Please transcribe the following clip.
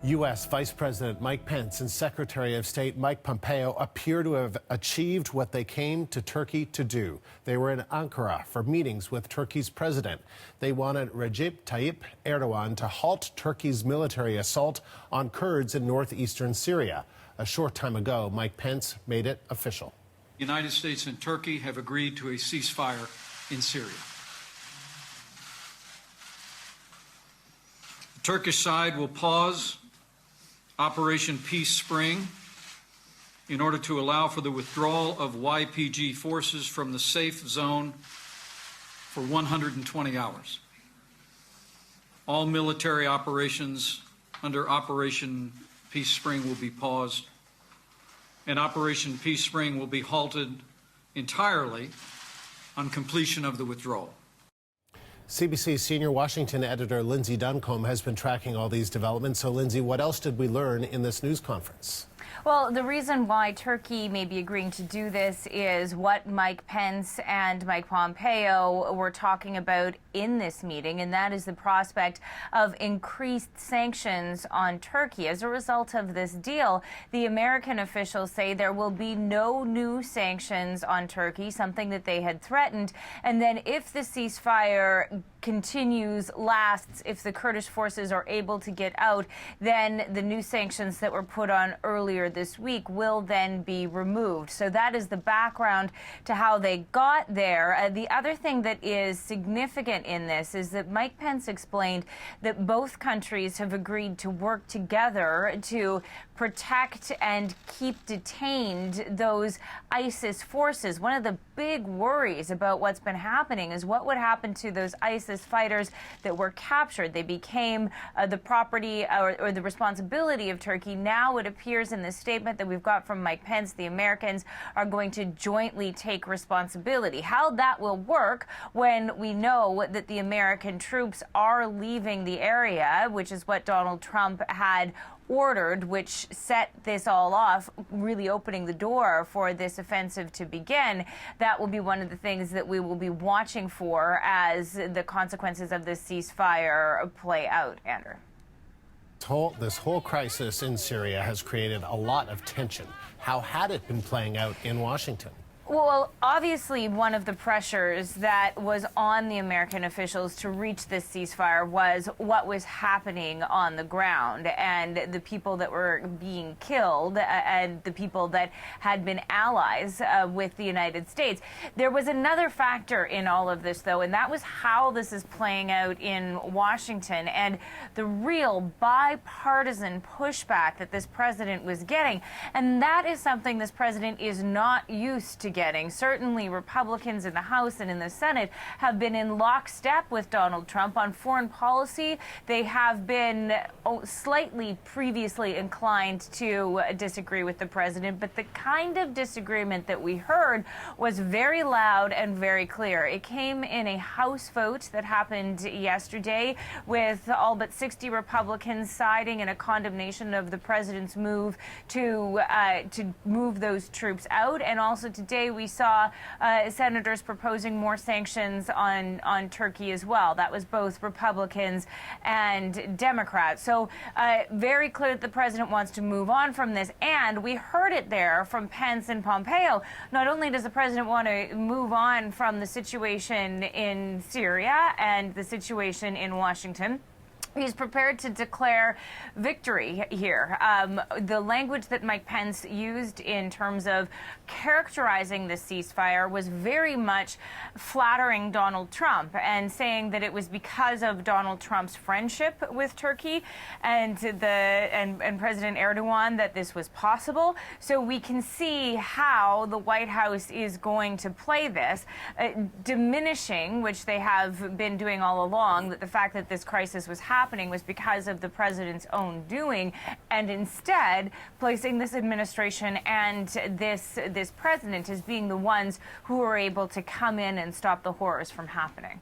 U.S. Vice President Mike Pence and Secretary of State Mike Pompeo appear to have achieved what they came to Turkey to do. They were in Ankara for meetings with Turkey's president. They wanted Recep Tayyip Erdogan to halt Turkey's military assault on Kurds in northeastern Syria. A short time ago, Mike Pence made it official. The United States and Turkey have agreed to a ceasefire in Syria. The Turkish side will pause Operation Peace Spring in order to allow for the withdrawal of YPG forces from the safe zone for 120 hours. All military operations under Operation Peace Spring will be paused, and Operation Peace Spring will be halted entirely on completion of the withdrawal. CBC senior Washington editor Lindsay Duncombe has been tracking all these developments. So, Lindsay, what else did we learn in this news conference? Well, the reason why Turkey may be agreeing to do this is what Mike Pence and Mike Pompeo were talking about in this meeting, and that is the prospect of increased sanctions on Turkey. As a result of this deal, the American officials say there will be no new sanctions on Turkey, something that they had threatened. And then if the ceasefire continues, lasts, if the Kurdish forces are able to get out, then the new sanctions that were put on earlier this week will then be removed. So that is the background to how they got there. The other thing that is significant in this is that Mike Pence explained that both countries have agreed to work together to protect and keep detained those ISIS forces. One of the big worries about what's been happening is what would happen to those ISIS fighters that were captured. They became the property or the responsibility of Turkey. Now it appears in the statement that we've got from Mike Pence, the Americans are going to jointly take responsibility. How that will work when we know that the American troops are leaving the area, which is what Donald Trump had ordered, which set this all off, really opening the door for this offensive to begin. That will be one of the things that we will be watching for as the consequences of this ceasefire play out, Andrew. This whole crisis in Syria has created a lot of tension. How had it been playing out in Washington? Well, obviously, one of the pressures that was on the American officials to reach this ceasefire was what was happening on the ground and the people that were being killed and the people that had been allies with the United States. There was another factor in all of this, though, and that was how this is playing out in Washington and the real bipartisan pushback that this president was getting. And that is something this president is not used to getting. Certainly, Republicans in the House and in the Senate have been in lockstep with Donald Trump on foreign policy. They have been slightly previously inclined to disagree with the president, but the kind of disagreement that we heard was very loud and very clear. It came in a House vote that happened yesterday with all but 60 Republicans siding in a condemnation of the president's move to move those troops out. And also today we saw senators proposing more sanctions on Turkey as well. That was both Republicans and Democrats. So very clear that the president wants to move on from this. And we heard it there from Pence and Pompeo. Not only does the president want to move on from the situation in Syria and the situation in Washington, he's prepared to declare victory here. The language that Mike Pence used in terms of characterizing the ceasefire was very much flattering Donald Trump and saying that it was because of Donald Trump's friendship with Turkey and President Erdogan that this was possible. So we can see how the White House is going to play this, diminishing, which they have been doing all along, that the fact that this crisis was happening was because of the president's own doing, and instead placing this administration and this president as being the ones who are able to come in and stop the horrors from happening.